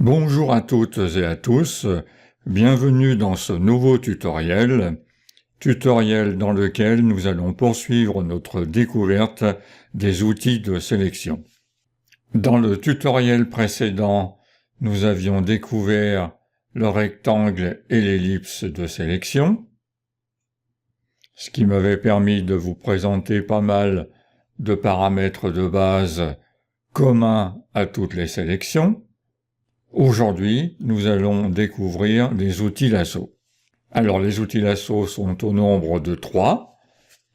Bonjour à toutes et à tous, bienvenue dans ce nouveau tutoriel dans lequel nous allons poursuivre notre découverte des outils de sélection. Dans le tutoriel précédent, nous avions découvert le rectangle et l'ellipse de sélection, ce qui m'avait permis de vous présenter pas mal de paramètres de base communs à toutes les sélections. Aujourd'hui, nous allons découvrir des outils lasso. Alors, les outils lasso sont au nombre de 3.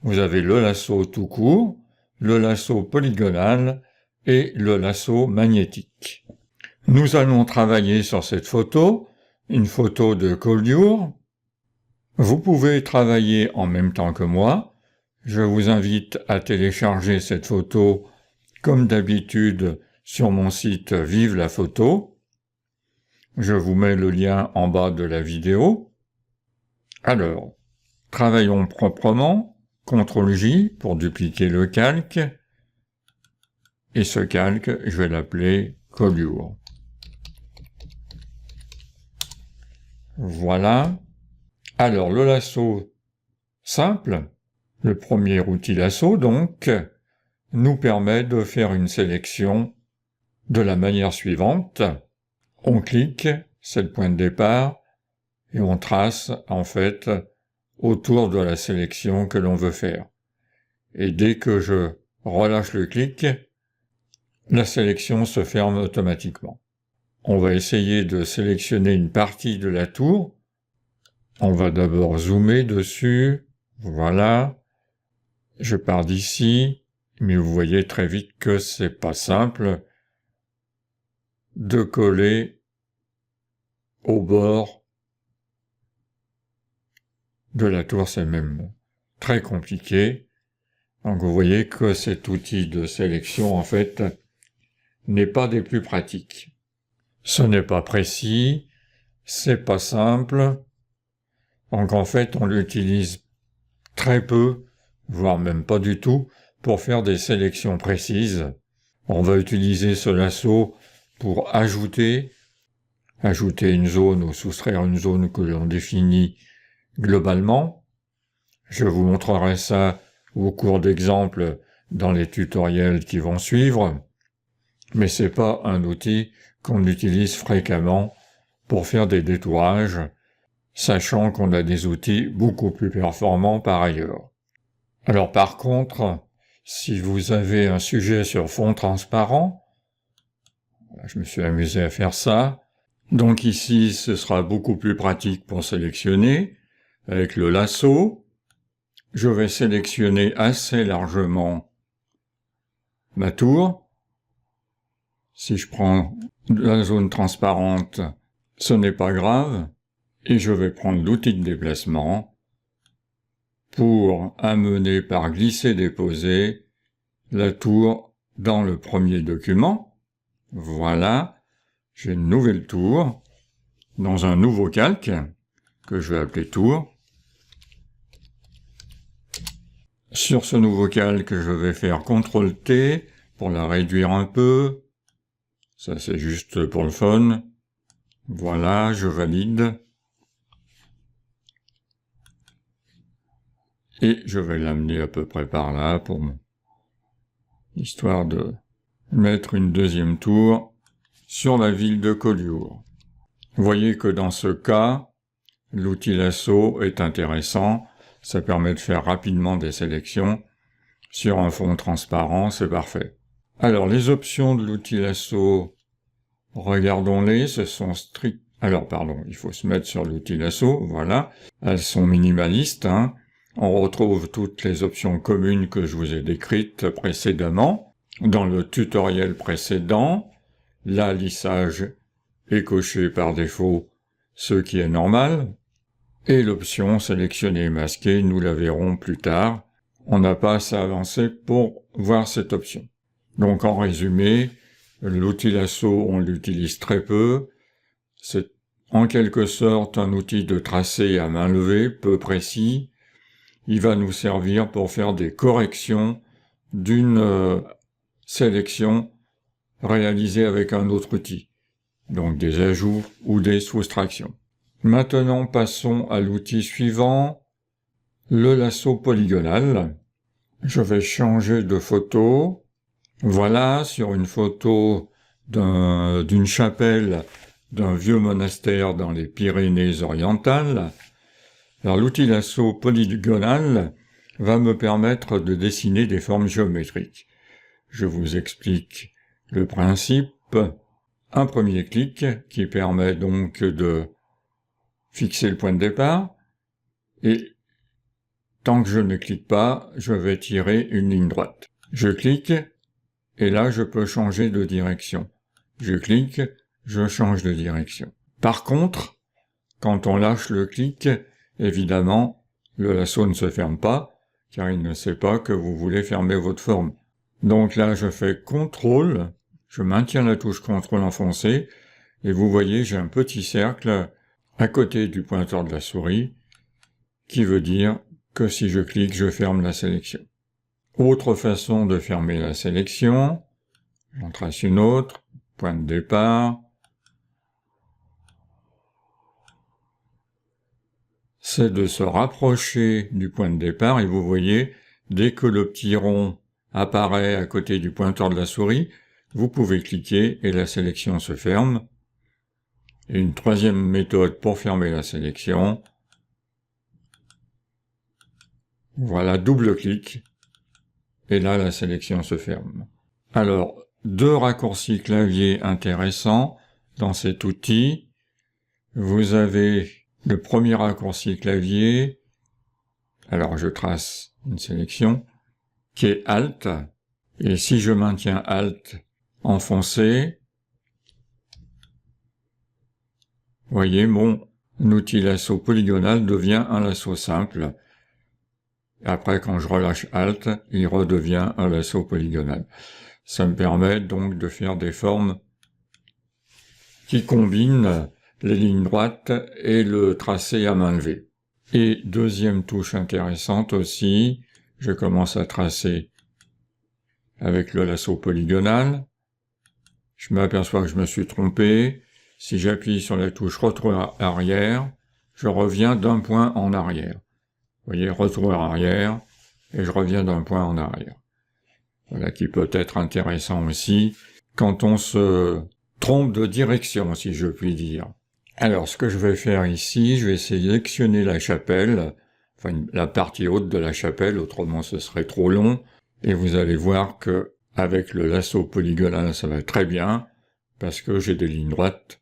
Vous avez le lasso tout court, le lasso polygonal et le lasso magnétique. Nous allons travailler sur cette photo, une photo de Collioure. Vous pouvez travailler en même temps que moi. Je vous invite à télécharger cette photo, comme d'habitude, sur mon site Vive la photo. Je vous mets le lien en bas de la vidéo. Alors, travaillons proprement. CTRL-J pour dupliquer le calque. Et ce calque, je vais l'appeler Collioure. Voilà. Alors, le lasso simple, le premier outil lasso, donc, nous permet de faire une sélection de la manière suivante. On clique, c'est le point de départ, et on trace, en fait, autour de la sélection que l'on veut faire. Et dès que je relâche le clic, la sélection se ferme automatiquement. On va essayer de sélectionner une partie de la tour. On va d'abord zoomer dessus. Voilà. Je pars d'ici, mais vous voyez très vite que c'est pas simple de coller au bord de la tour, c'est même très compliqué. Donc vous voyez que cet outil de sélection, en fait, n'est pas des plus pratiques. Ce n'est pas précis, c'est pas simple. Donc en fait, on l'utilise très peu, voire même pas du tout, pour faire des sélections précises. On va utiliser ce lasso pour ajouter une zone ou soustraire une zone que l'on définit globalement. Je vous montrerai ça au cours d'exemples dans les tutoriels qui vont suivre, mais c'est pas un outil qu'on utilise fréquemment pour faire des détourages, sachant qu'on a des outils beaucoup plus performants par ailleurs. Alors par contre, si vous avez un sujet sur fond transparent, je me suis amusé à faire ça, donc ici ce sera beaucoup plus pratique pour sélectionner. Avec le lasso, je vais sélectionner assez largement ma tour. Si je prends la zone transparente, ce n'est pas grave. Et je vais prendre l'outil de déplacement pour amener par glisser-déposer la tour dans le premier document. Voilà, j'ai une nouvelle tour dans un nouveau calque que je vais appeler tour. Sur ce nouveau calque, je vais faire CTRL-T pour la réduire un peu. Ça, c'est juste pour le fun. Voilà, je valide. Et je vais l'amener à peu près par là pour histoire de mettre une deuxième tour sur la ville de Collioure. Vous voyez que dans ce cas, l'outil lasso est intéressant. Ça permet de faire rapidement des sélections. Sur un fond transparent, c'est parfait. Alors, les options de l'outil lasso, regardons-les, ce sont strict. Alors, pardon, il faut se mettre sur l'outil lasso, voilà. Elles sont minimalistes, hein. On retrouve toutes les options communes que je vous ai décrites précédemment. Dans le tutoriel précédent, là, lissage est coché par défaut, ce qui est normal. Et l'option sélectionner et masquer, nous la verrons plus tard. On n'a pas assez avancé pour voir cette option. Donc en résumé, l'outil lasso, on l'utilise très peu. C'est en quelque sorte un outil de tracé à main levée, peu précis. Il va nous servir pour faire des corrections d'une sélection réalisée avec un autre outil. donc des ajouts ou des soustractions. Maintenant, passons à l'outil suivant, le lasso polygonal. Je vais changer de photo. Voilà, sur une photo d'une chapelle d'un vieux monastère dans les Pyrénées-Orientales. Alors, l'outil lasso polygonal va me permettre de dessiner des formes géométriques. Je vous explique le principe. Un premier clic qui permet donc de fixer le point de départ, et tant que je ne clique pas, je vais tirer une ligne droite. Je clique, et là je peux changer de direction. Je clique, je change de direction. Par contre, quand on lâche le clic, évidemment, le lasso ne se ferme pas, car il ne sait pas que vous voulez fermer votre forme. Donc là, je fais CTRL, je maintiens la touche CTRL enfoncée, et vous voyez, j'ai un petit cercle à côté du pointeur de la souris, qui veut dire que si je clique, je ferme la sélection. Autre façon de fermer la sélection, j'en trace une autre, point de départ, c'est de se rapprocher du point de départ, et vous voyez, dès que le petit rond apparaît à côté du pointeur de la souris, vous pouvez cliquer et la sélection se ferme. Et une troisième méthode pour fermer la sélection, voilà, double clic, et là la sélection se ferme. Alors, deux raccourcis clavier intéressants dans cet outil. Vous avez le premier raccourci clavier, alors je trace une sélection, qui est Alt, et si je maintiens Alt enfoncé, voyez, mon outil lasso polygonal devient un lasso simple. Après, quand je relâche Alt, il redevient un lasso polygonal. Ça me permet donc de faire des formes qui combinent les lignes droites et le tracé à main levée. Et deuxième touche intéressante aussi, je commence à tracer avec le lasso polygonal. Je m'aperçois que je me suis trompé. Si j'appuie sur la touche retour arrière, je reviens d'un point en arrière. Vous voyez, retour arrière, et je reviens d'un point en arrière. Voilà qui peut être intéressant aussi quand on se trompe de direction, si je puis dire. Alors, ce que je vais faire ici, je vais sélectionner la chapelle, enfin la partie haute de la chapelle, autrement ce serait trop long, et vous allez voir que avec le lasso polygonal, ça va très bien, parce que j'ai des lignes droites,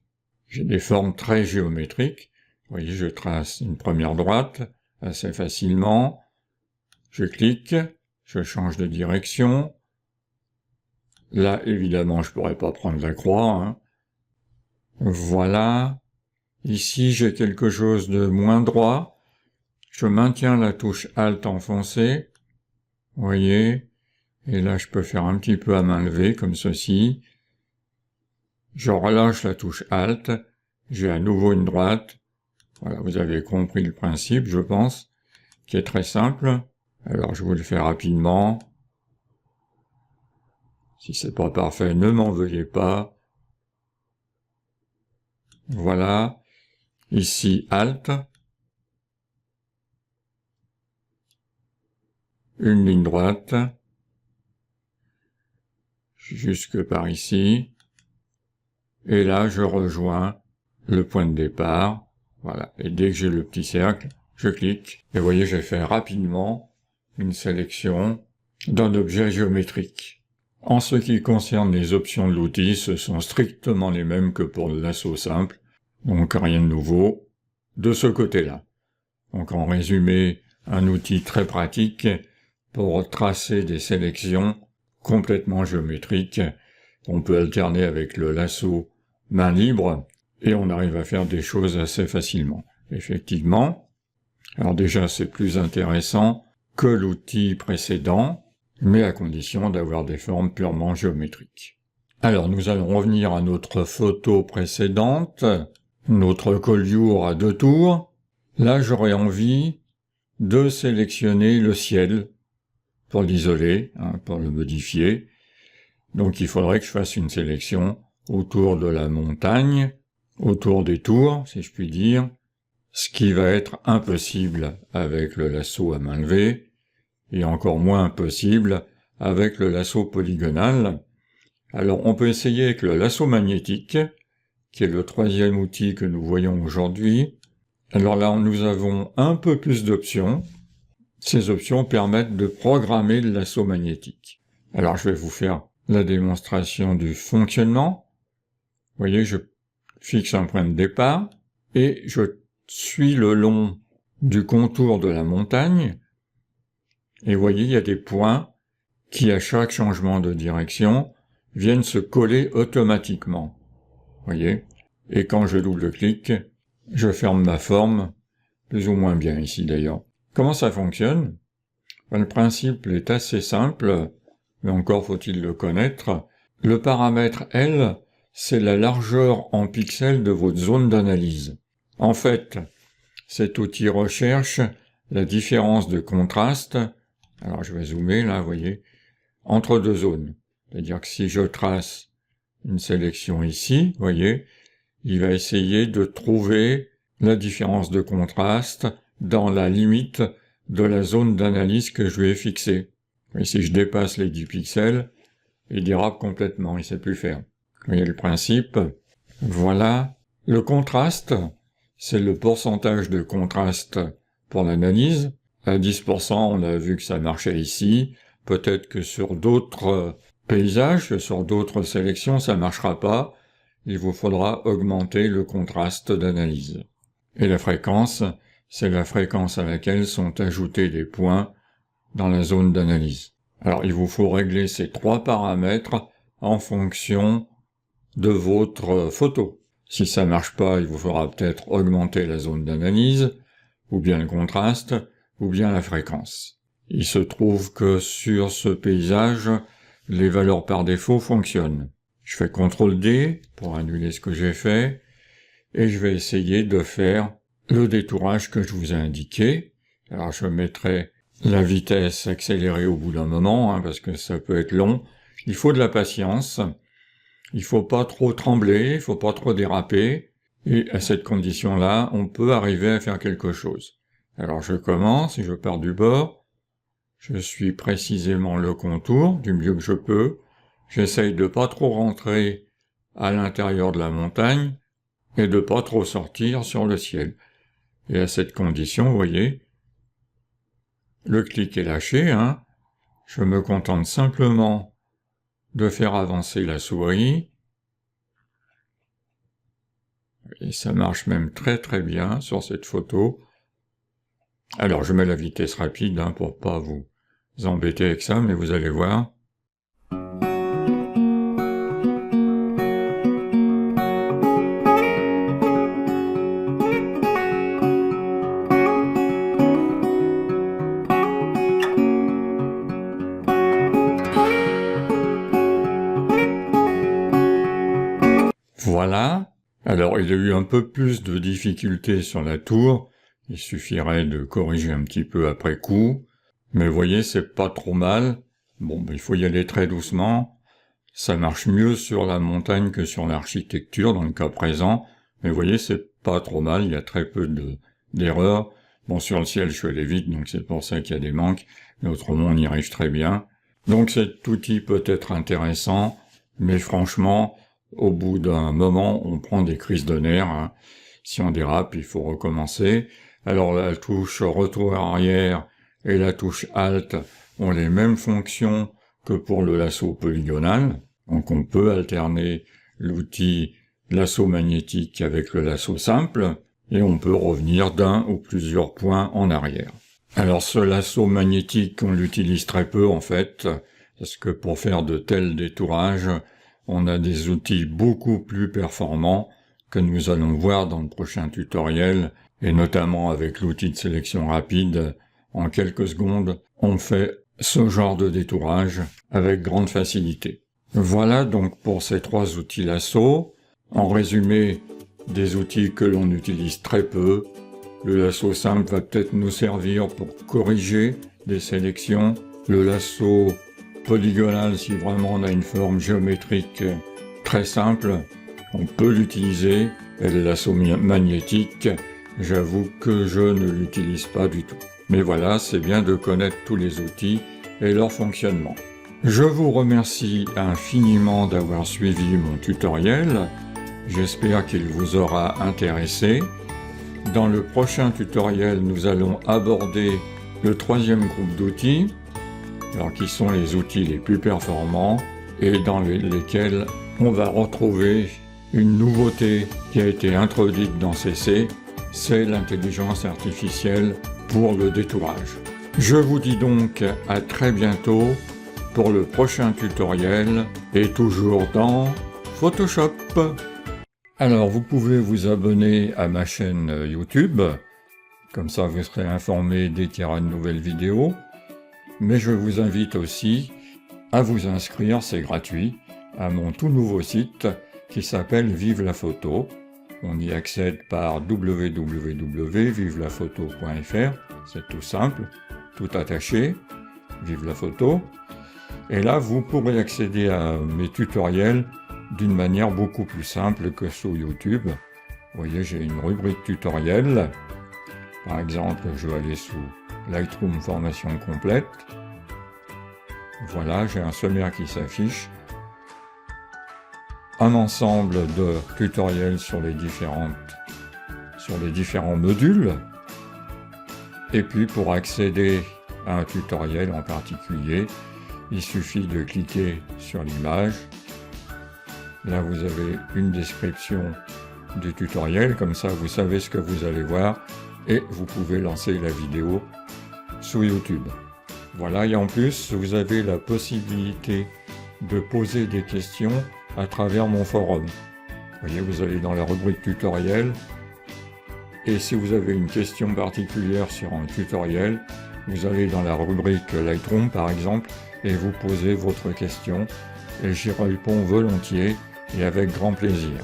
j'ai des formes très géométriques. Vous voyez, je trace une première droite assez facilement, je clique, je change de direction. Là, évidemment, je pourrais pas prendre la croix, hein. Voilà. Ici, j'ai quelque chose de moins droit. Je maintiens la touche Alt enfoncée. Vous voyez. Et là, je peux faire un petit peu à main levée, comme ceci. Je relâche la touche Alt. J'ai à nouveau une droite. Voilà, vous avez compris le principe, je pense, qui est très simple. Alors, je vous le fais rapidement. Si c'est pas parfait, ne m'en veuillez pas. Voilà. Ici, Alt. Une ligne droite. Jusque par ici. Et là, je rejoins le point de départ. Voilà. Et dès que j'ai le petit cercle, je clique. Et vous voyez, j'ai fait rapidement une sélection d'un objet géométrique. En ce qui concerne les options de l'outil, ce sont strictement les mêmes que pour le lasso simple. Donc rien de nouveau de ce côté-là. Donc en résumé, un outil très pratique pour tracer des sélections complètement géométriques. On peut alterner avec le lasso main libre et on arrive à faire des choses assez facilement. Effectivement, alors déjà c'est plus intéressant que l'outil précédent, mais à condition d'avoir des formes purement géométriques. Alors nous allons revenir à notre photo précédente, notre collioure à 2 tours. Là j'aurais envie de sélectionner le ciel pour l'isoler, pour le modifier. Donc il faudrait que je fasse une sélection autour de la montagne, autour des tours, si je puis dire, ce qui va être impossible avec le lasso à main levée, et encore moins possible avec le lasso polygonal. Alors on peut essayer avec le lasso magnétique, qui est le troisième outil que nous voyons aujourd'hui. Alors là, nous avons un peu plus d'options. Ces options permettent de programmer le lasso magnétique. Alors je vais vous faire la démonstration du fonctionnement. Vous voyez, je fixe un point de départ et je suis le long du contour de la montagne. Et vous voyez, il y a des points qui, à chaque changement de direction, viennent se coller automatiquement. Vous voyez? Et quand je double-clique, je ferme ma forme, plus ou moins bien ici d'ailleurs. Comment ça fonctionne? Le principe est assez simple, mais encore faut-il le connaître. Le paramètre L, c'est la largeur en pixels de votre zone d'analyse. En fait, cet outil recherche la différence de contraste, alors je vais zoomer là, vous voyez, entre deux zones. C'est-à-dire que si je trace une sélection ici, vous voyez, il va essayer de trouver la différence de contraste dans la limite de la zone d'analyse que je lui ai fixée. Et si je dépasse les 10 pixels, il dérape complètement, il ne sait plus faire. Vous voyez le principe? Voilà. Le contraste, c'est le pourcentage de contraste pour l'analyse. À 10%, on a vu que ça marchait ici. Peut-être que sur d'autres paysages, sur d'autres sélections, ça ne marchera pas. Il vous faudra augmenter le contraste d'analyse. Et la fréquence, c'est la fréquence à laquelle sont ajoutés des points dans la zone d'analyse. Alors, il vous faut régler ces trois paramètres en fonction de votre photo. Si ça marche pas, il vous faudra peut-être augmenter la zone d'analyse, ou bien le contraste, ou bien la fréquence. Il se trouve que sur ce paysage, les valeurs par défaut fonctionnent. Je fais CTRL-D pour annuler ce que j'ai fait, et je vais essayer de faire le détourage que je vous ai indiqué. Alors je mettrai la vitesse accélérée au bout d'un moment, parce que ça peut être long. Il faut de la patience, il faut pas trop trembler, il faut pas trop déraper, et à cette condition-là, on peut arriver à faire quelque chose. Alors je commence, et je pars du bord, je suis précisément le contour, du mieux que je peux, j'essaye de pas trop rentrer à l'intérieur de la montagne, et de pas trop sortir sur le ciel. Et à cette condition, vous voyez, le clic est lâché, je me contente simplement de faire avancer la souris, et ça marche même très très bien sur cette photo. Alors je mets la vitesse rapide pour pas vous embêter avec ça, mais vous allez voir. Voilà. Alors il y a eu un peu plus de difficultés sur la tour, il suffirait de corriger un petit peu après coup, mais vous voyez, c'est pas trop mal. Bon, il faut y aller très doucement. Ça marche mieux sur la montagne que sur l'architecture dans le cas présent, mais vous voyez, c'est pas trop mal, il y a très peu d'erreurs. Bon, sur le ciel, je suis allé vite, donc c'est pour ça qu'il y a des manques, mais autrement, on y arrive très bien. Donc cet outil peut être intéressant, mais franchement, au bout d'un moment, on prend des crises de nerfs. Si on dérape, il faut recommencer. Alors la touche retour arrière et la touche Alt ont les mêmes fonctions que pour le lasso polygonal. Donc on peut alterner l'outil lasso magnétique avec le lasso simple, et on peut revenir d'un ou plusieurs points en arrière. Alors ce lasso magnétique, on l'utilise très peu en fait, parce que pour faire de tels détourages, on a des outils beaucoup plus performants que nous allons voir dans le prochain tutoriel, et notamment avec l'outil de sélection rapide. En quelques secondes, on fait ce genre de détourage avec grande facilité. Voilà donc pour ces trois outils lasso. En résumé, des outils que l'on utilise très peu. Le lasso simple va peut-être nous servir pour corriger des sélections. Le lasso polygonal, si vraiment on a une forme géométrique très simple, on peut l'utiliser, elle est l'assaut magnétique, j'avoue que je ne l'utilise pas du tout. Mais voilà, c'est bien de connaître tous les outils et leur fonctionnement. Je vous remercie infiniment d'avoir suivi mon tutoriel, j'espère qu'il vous aura intéressé. Dans le prochain tutoriel, nous allons aborder le troisième groupe d'outils, alors qui sont les outils les plus performants et dans lesquels on va retrouver une nouveauté qui a été introduite dans CC, c'est l'intelligence artificielle pour le détourage. Je vous dis donc à très bientôt pour le prochain tutoriel et toujours dans Photoshop. Alors vous pouvez vous abonner à ma chaîne YouTube, comme ça vous serez informé dès qu'il y aura une nouvelle vidéo, mais je vous invite aussi à vous inscrire, c'est gratuit, à mon tout nouveau site qui s'appelle Vive la Photo. On y accède par www.vivelaphoto.fr, c'est tout simple, tout attaché, Vive la Photo. Et là, vous pourrez accéder à mes tutoriels d'une manière beaucoup plus simple que sur YouTube. Vous voyez, j'ai une rubrique tutoriel. Par exemple, je vais aller sous Lightroom formation complète. Voilà, j'ai un sommaire qui s'affiche. Un ensemble de tutoriels sur les différents modules. Et puis, pour accéder à un tutoriel en particulier, il suffit de cliquer sur l'image. Là, vous avez une description du tutoriel, comme ça vous savez ce que vous allez voir et vous pouvez lancer la vidéo sur YouTube. Voilà, et en plus, vous avez la possibilité de poser des questions à travers mon forum. Vous voyez, vous allez dans la rubrique tutoriel et si vous avez une question particulière sur un tutoriel, vous allez dans la rubrique Lightroom par exemple et vous posez votre question et j'y réponds volontiers et avec grand plaisir.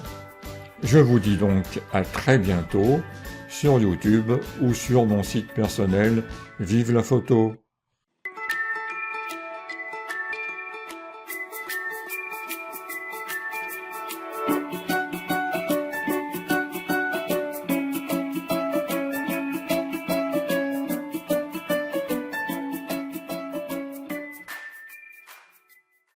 Je vous dis donc à très bientôt sur YouTube ou sur mon site personnel Vive la Photo.